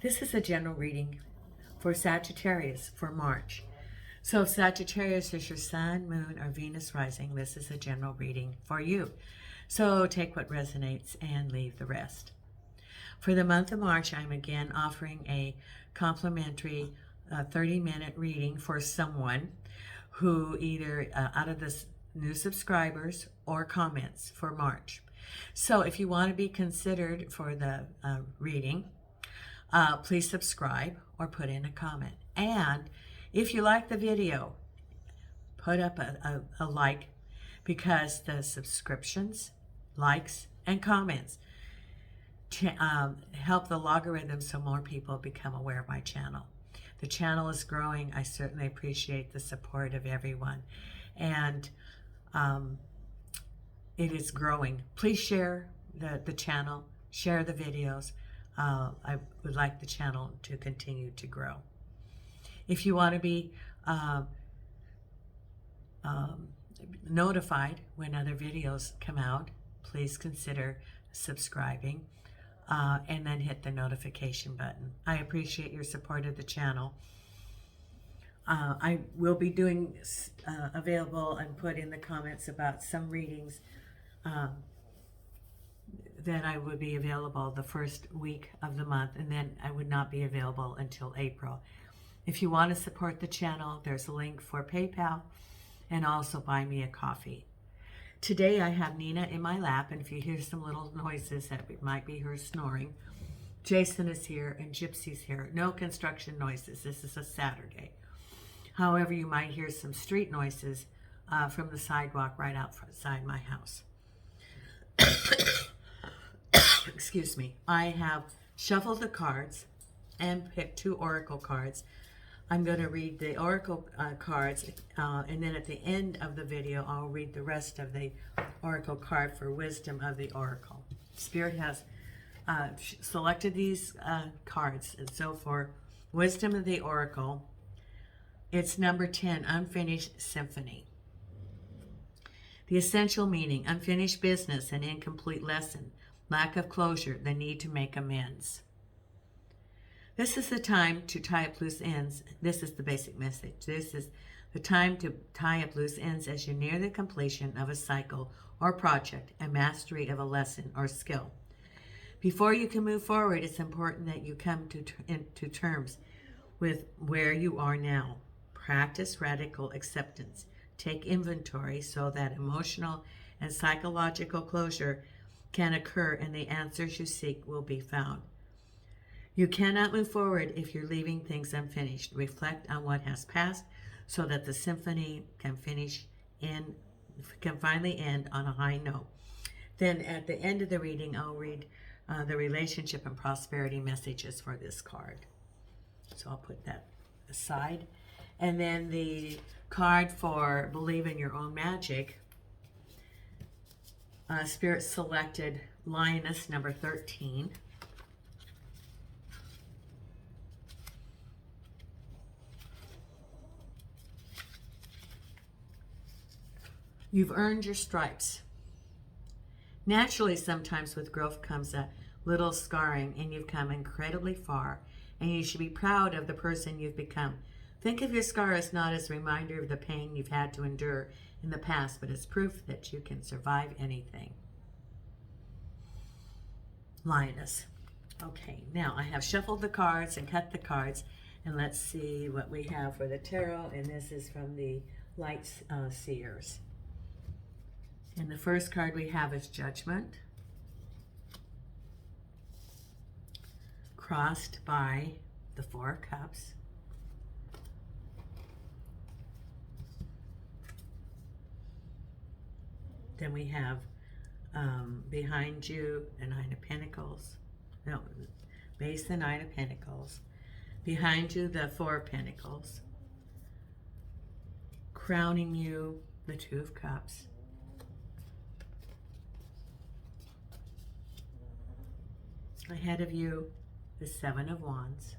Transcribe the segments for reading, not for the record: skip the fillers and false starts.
This is a general reading for Sagittarius for March. So if Sagittarius is your sun, moon, or Venus rising, this is a general reading for you. So take what resonates and leave the rest. For the month of March, I'm again offering a complimentary 30-minute reading for someone who either out of the new subscribers or comments for March. So if you want to be considered for the reading, please subscribe or put in a comment. And if you like the video, put up a like, because the subscriptions, likes, and comments help the logarithm so more people become aware of my channel. The channel is growing. I certainly appreciate the support of everyone. And it is growing. Please share the channel, share the videos. I would like the channel to continue to grow. If you want to be notified when other videos come out, please consider subscribing and then hit the notification button. I appreciate your support of the channel. I will be doing available and put in the comments about some readings that I would be available the first week of the month, and then I would not be available until April. If you want to support the channel, there's a link for PayPal and also buy me a coffee. Today I have Nina in my lap, and if you hear some little noises, that might be her snoring. Jason is here and Gypsy's here. No construction noises. This is a Saturday. However, you might hear some street noises from the sidewalk right outside my house. Excuse me. I have shuffled the cards and picked 2 oracle cards. I'm going to read the oracle cards, and then at the end of the video, I'll read the rest of the oracle card for wisdom of the oracle. Spirit has selected these cards, and so for wisdom of the oracle, it's number 10, unfinished symphony. The essential meaning: unfinished business, an incomplete lesson, lack of closure, the need to make amends. This is the time to tie up loose ends. This is the basic message. This is the time to tie up loose ends as you near the completion of a cycle or project, and mastery of a lesson or skill. Before you can move forward, it's important that you come to terms with where you are now. Practice radical acceptance. Take inventory so that emotional and psychological closure can occur and the answers you seek will be found. You cannot move forward if you're leaving things unfinished. Reflect on what has passed so that the symphony can finally end on a high note. Then at the end of the reading, I'll read the relationship and prosperity messages for this card. So I'll put that aside. And then the card for Believe in Your Own Magic, Spirit selected Lioness number 13. You've earned your stripes. Naturally, sometimes with growth comes a little scarring, and you've come incredibly far, and you should be proud of the person you've become. Think of your scar as not as a reminder of the pain you've had to endure in the past, but as proof that you can survive anything. Lioness. Okay, now I have shuffled the cards and cut the cards, and let's see what we have for the tarot, and this is from the Light Seers. And the first card we have is Judgment, crossed by the 4 of Cups. Then we have behind you the 9 of Pentacles. No, base the 9 of Pentacles. Behind you the 4 of Pentacles. Crowning you the 2 of Cups. Ahead of you the 7 of Wands.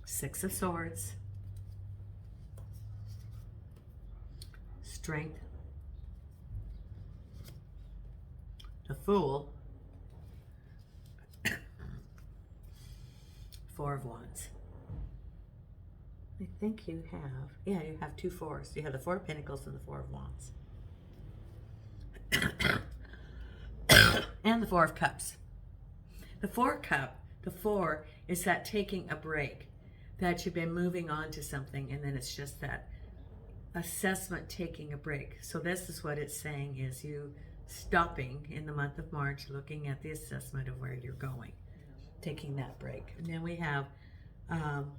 6 of Swords. Strength. The Fool. Four of Wands. I think you have, yeah, you have two fours. You have the Four of Pentacles and the Four of Wands. And the Four of Cups. The four is that taking a break, that you've been moving on to something, and then it's just that assessment, taking a break. So this is what it's saying, is you stopping in the month of March, looking at the assessment of where you're going, taking that break. And then we have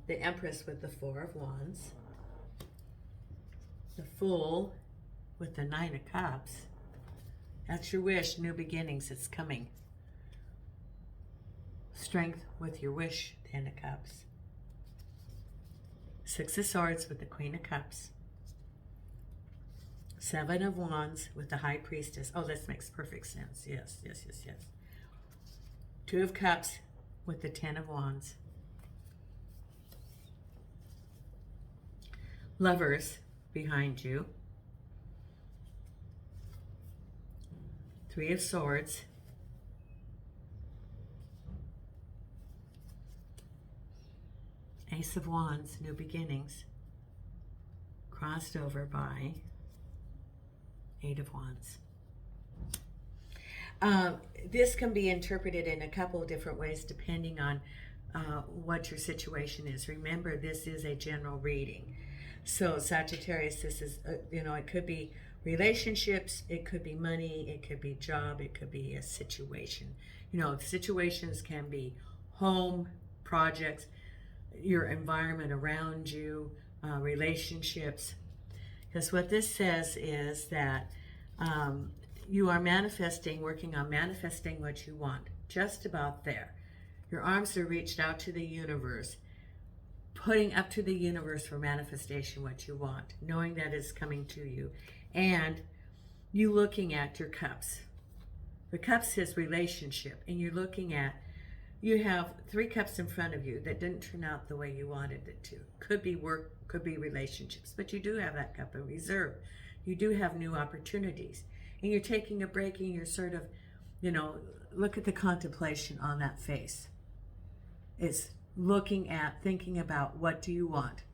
the Empress with the Four of Wands, the Fool with the Nine of Cups. That's your wish, new beginnings, it's coming. Strength with your wish, Ten of Cups. Six of Swords with the Queen of Cups. Seven of Wands with the High Priestess. Oh, this makes perfect sense. Yes, yes, yes, yes. Two of Cups with the Ten of Wands. Lovers behind you. Three of Swords. Ace of Wands, new beginnings. Crossed over by Eight of Wands. This can be interpreted in a couple of different ways depending on what your situation is. Remember, this is a general reading. So Sagittarius, this is, it could be relationships, it could be money, it could be job, it could be a situation. Situations can be home, projects, your environment around you, relationships. Because what this says is that you are manifesting, working on manifesting what you want. Just about there. Your arms are reached out to the universe, putting up to the universe for manifestation what you want, knowing that it's coming to you. And you looking at your cups. The cups says relationship, and you're looking at, you have three cups in front of you that didn't turn out the way you wanted it to. Could be work, could be relationships, but you do have that cup of reserve. You do have new opportunities. And you're taking a break, and you're sort of, look at the contemplation on that face. It's looking at, thinking about, what do you want?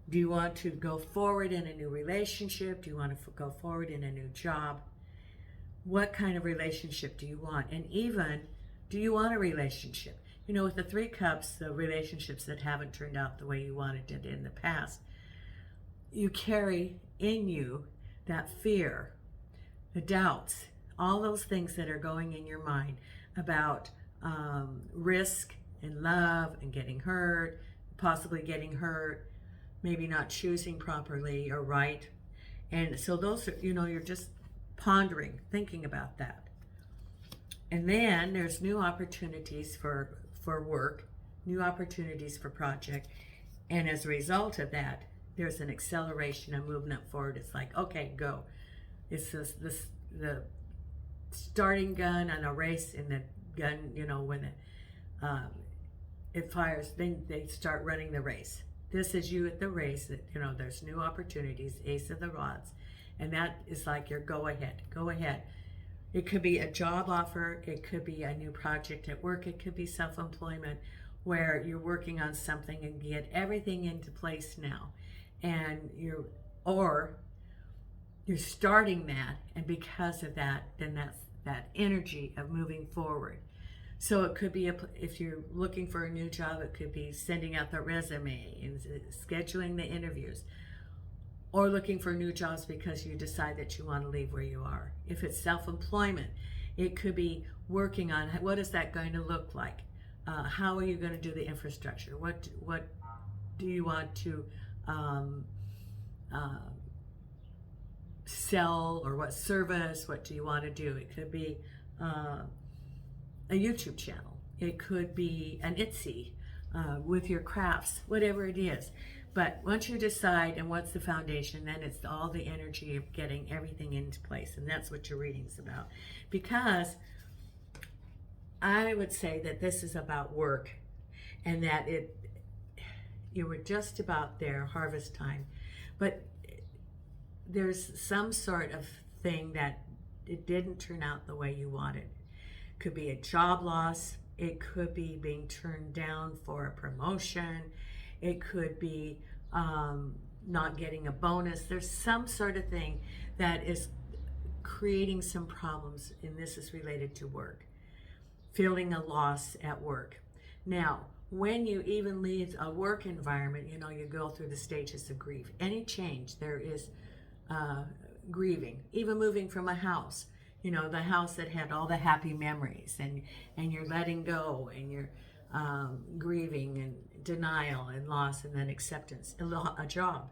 Do you want to go forward in a new relationship? Do you want to go forward in a new job? What kind of relationship do you want? And even, do you want a relationship? With the three cups, the relationships that haven't turned out the way you wanted it in the past, you carry in you that fear, the doubts, all those things that are going in your mind about risk and love and getting hurt, possibly getting hurt, maybe not choosing properly or right. And so those are, you're just pondering, thinking about that. And then there's new opportunities for work, new opportunities for project. And as a result of that, there's an acceleration and movement forward. It's like, okay, go. It's the starting gun on a race, and the gun, when it fires, then they start running the race. This is you at the race. That there's new opportunities, Ace of the Rods, and that is like your go ahead. It could be a job offer, it could be a new project at work, it could be self-employment where you're working on something and get everything into place now, and you're starting that, and because of that, then that's that energy of moving forward. So it could be, if you're looking for a new job, it could be sending out the resume and scheduling the interviews, or looking for new jobs because you decide that you want to leave where you are. If it's self-employment, it could be working on, what is that going to look like? How are you going to do the infrastructure? What do you want to sell, or what service? What do you want to do? It could be a YouTube channel. It could be an Etsy with your crafts, whatever it is. But once you decide and what's the foundation, then it's all the energy of getting everything into place. And that's what your reading's about. Because I would say that this is about work, and that you were just about there, harvest time. But there's some sort of thing that it didn't turn out the way you wanted. Could be a job loss, It could be being turned down for a promotion. It could be not getting a bonus. There's some sort of thing that is creating some problems, and this is related to work. Feeling a loss at work. Now, when you even leave a work environment, you know, you go through the stages of grief. Any change, there is grieving. Even moving from a house, you know, the house that had all the happy memories, and you're letting go, and you're grieving, and denial, and loss, and then acceptance. A job,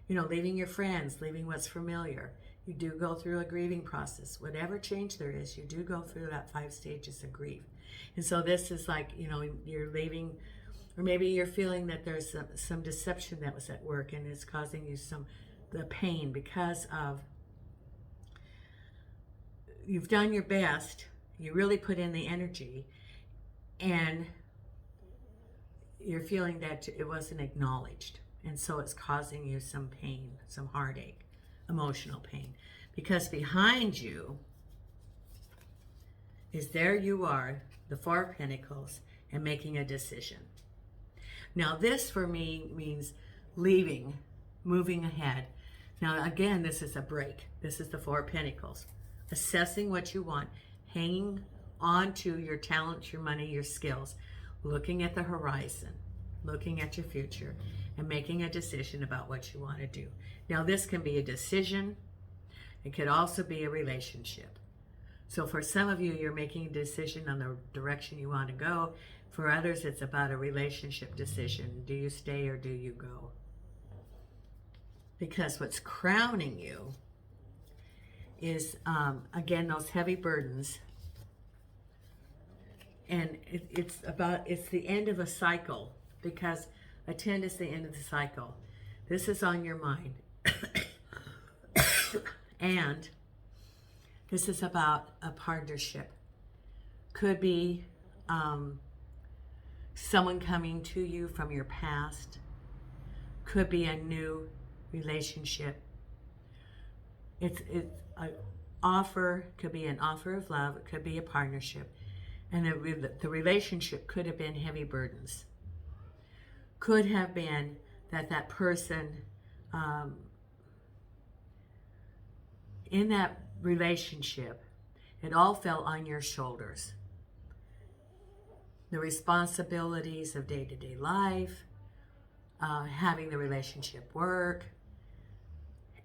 you know, leaving your friends, leaving what's familiar. You do go through a grieving process. Whatever change there is, you do go through that 5 stages of grief. And so this is like, you know, you're leaving, or maybe you're feeling that there's some deception that was at work, and it's causing you the pain because of, you've done your best, you really put in the energy, and you're feeling that it wasn't acknowledged. And so it's causing you some pain, some heartache, emotional pain. Because behind you is, there you are, the 4 of Pentacles, and making a decision. Now this for me means leaving, moving ahead. Now again, this is a break. This is the 4 of Pentacles. Assessing what you want, hanging on to your talents, your money, your skills, looking at the horizon, looking at your future, and making a decision about what you want to do. Now this can be a decision. It could also be a relationship. So for some of you, you're making a decision on the direction you want to go. For others, it's about a relationship decision. Do you stay or do you go? Because what's crowning you is, again, those heavy burdens. And it's the end of a cycle, because a 10 is the end of the cycle. This is on your mind. And this is about a partnership. Could be someone coming to you from your past. Could be a new relationship. It's an offer. Could be an offer of love. It could be a partnership. And the relationship could have been heavy burdens. Could have been that person in that relationship, it all fell on your shoulders. The responsibilities of day-to-day life, having the relationship work,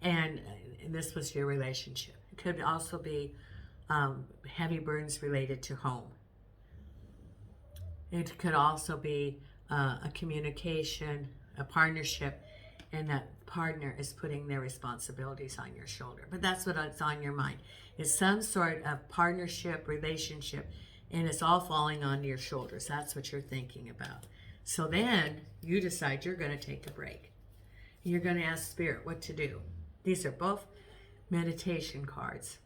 and this was your relationship. It could also be heavy burdens related to home. It could also be a communication, a partnership, and that partner is putting their responsibilities on your shoulder. But that's what's on your mind. It's some sort of partnership, relationship, and it's all falling on your shoulders. That's what you're thinking about. So then you decide you're going to take a break. You're going to ask Spirit what to do. These are both meditation cards.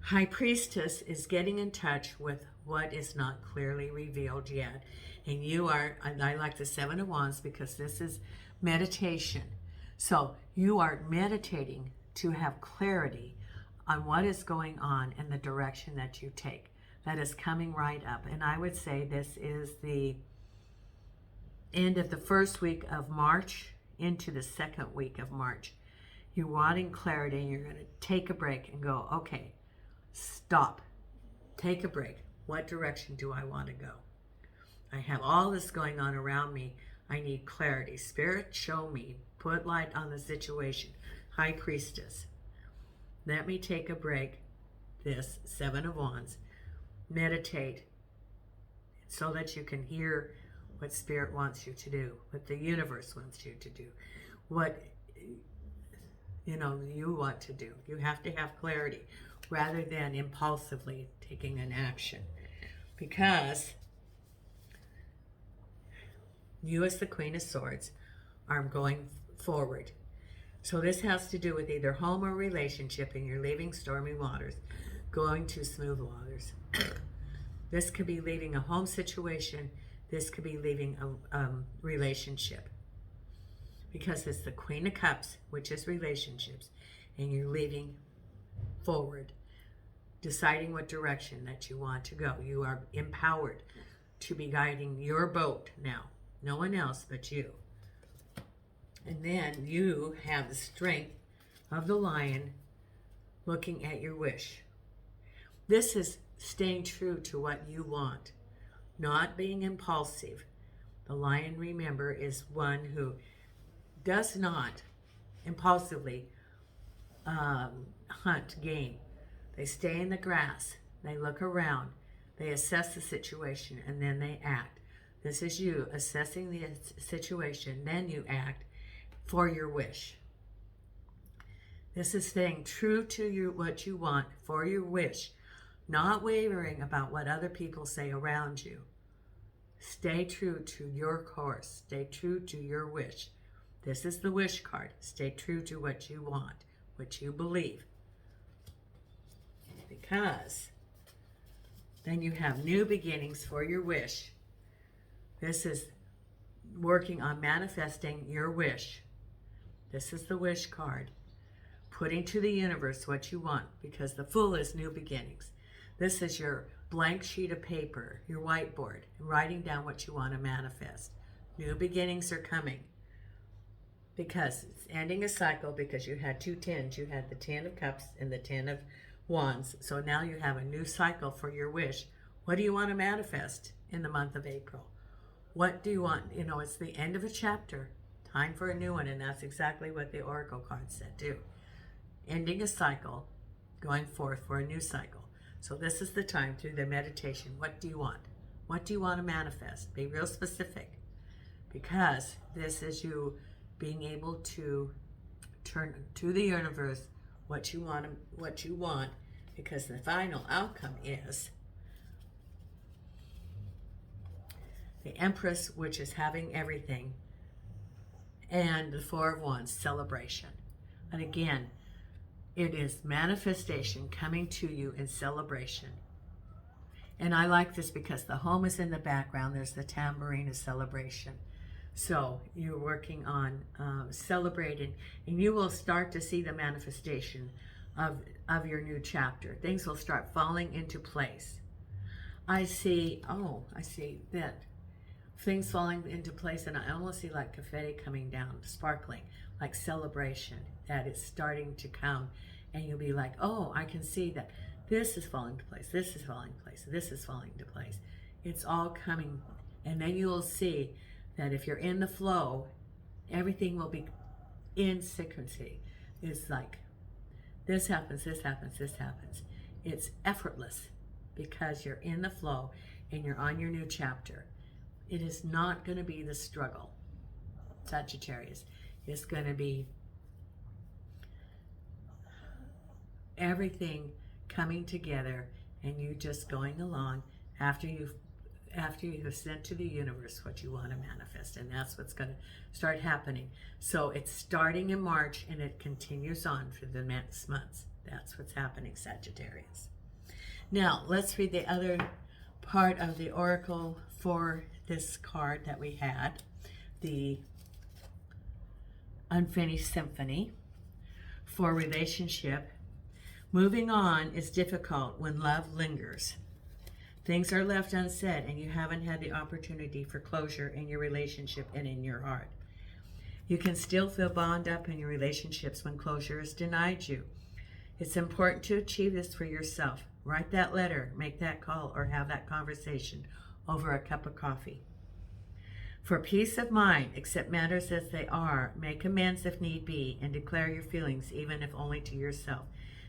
High Priestess is getting in touch with what is not clearly revealed yet. And you are, I like the 7 of Wands because this is meditation. So you are meditating to have clarity on what is going on and the direction that you take. That is coming right up. And I would say this is the end of the first week of March into the second week of March. You're wanting clarity, and you're going to take a break and go, okay, stop. Take a break. What direction do I want to go? I have all this going on around me. I need clarity. Spirit, show me. Put light on the situation. High Priestess. Let me take a break. This 7 of Wands. Meditate so that you can hear what Spirit wants you to do, what the universe wants you to do, what you want to do. You have to have clarity rather than impulsively taking an action, because you as the Queen of Swords are going forward. So this has to do with either home or relationship, and you're leaving stormy waters, going to smooth waters. This could be leaving a home situation. This could be leaving a relationship, because it's the Queen of Cups, which is relationships, and you're leaving forward. deciding what direction that you want to go. You are empowered to be guiding your boat now. No one else but you. And then you have the strength of the lion looking at your wish. This is staying true to what you want, not being impulsive. The lion, remember, is one who does not impulsively hunt game. They stay in the grass. They look around. They assess the situation, and then they act. This is you assessing the situation, then you act for your wish. This is staying true to what you want for your wish, not wavering about what other people say around you. Stay true to your course. Stay true to your wish. This is the wish card. Stay true to what you want, what you believe. Because then you have new beginnings for your wish. This is working on manifesting your wish. This is the wish card. Putting to the universe what you want, because the Fool is new beginnings. This is your blank sheet of paper, your whiteboard, writing down what you want to manifest. New beginnings are coming. Because it's ending a cycle, because you had two tens. You had the 10 of Cups and the 10 of Wands. So now you have a new cycle for your wish. What do you want to manifest in the month of April? What do you want? You know, it's the end of a chapter. Time for a new one, and that's exactly what the Oracle card said too. Ending a cycle, going forth for a new cycle. So this is the time through the meditation. What do you want? What do you want to manifest? Be real specific, because this is you being able to turn to the universe what you want, because the final outcome is the Empress, which is having everything, and the Four of Wands, celebration. And again, it is manifestation coming to you in celebration. And I like this because the home is in the background. There's the tambourine of celebration. So you're working on celebrating, and you will start to see the manifestation of your new chapter. Things will start falling into place. I see that things falling into place, and I almost see like confetti coming down, sparkling, like celebration, that it's starting to come, and you'll be like, oh, I can see that this is falling into place, this is falling into place, this is falling into place. It's all coming, and then you'll see that if you're in the flow, everything will be in synchronicity. It's like, this happens, this happens, this happens. It's effortless because you're in the flow and you're on your new chapter. It is not going to be the struggle, Sagittarius. It's going to be everything coming together, and you just going along after you have sent to the universe what you want to manifest, and that's what's going to start happening. So it's starting in March, and it continues on for the next months. That's what's happening, Sagittarius. Now, let's read the other part of the Oracle for this card that we had, the Unfinished Symphony for relationship. Moving on is difficult when love lingers. Things are left unsaid, and you haven't had the opportunity for closure in your relationship and in your heart. You can still feel bound up in your relationships when closure is denied you. It's important to achieve this for yourself. Write that letter, make that call, or have that conversation over a cup of coffee. For peace of mind, accept matters as they are, make amends if need be, and declare your feelings, even if only to yourself.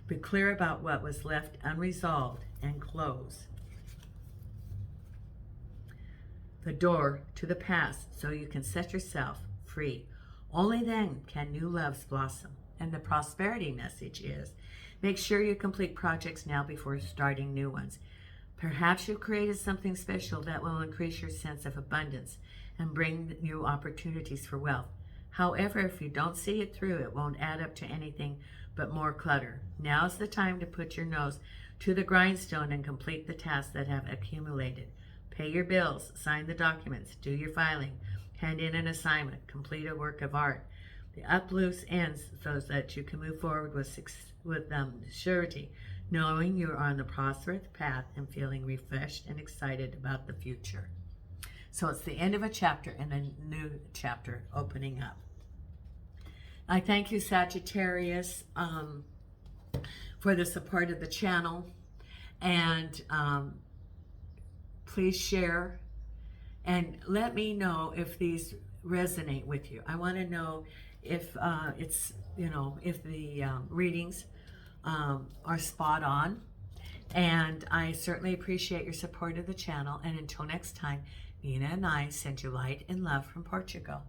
Be clear about what was left unresolved and close the door to the past so you can set yourself free. Only then can new loves blossom. And the prosperity message is, make sure you complete projects now before starting new ones. Perhaps you've created something special that will increase your sense of abundance and bring you opportunities for wealth. However, if you don't see it through, it won't add up to anything but more clutter. Now's the time to put your nose to the grindstone and complete the tasks that have accumulated. Pay your bills, sign the documents, do your filing, hand in an assignment, complete a work of art. The up loose ends so that you can move forward with surety. knowing you are on the prosperous path and feeling refreshed and excited about the future. So it's the end of a chapter and a new chapter opening up. I thank you, Sagittarius, for the support of the channel. And please share and let me know if these resonate with you. I want to know if it's, if the readings are spot on. And I certainly appreciate your support of the channel. And until next time, Nina and I send you light and love from Portugal.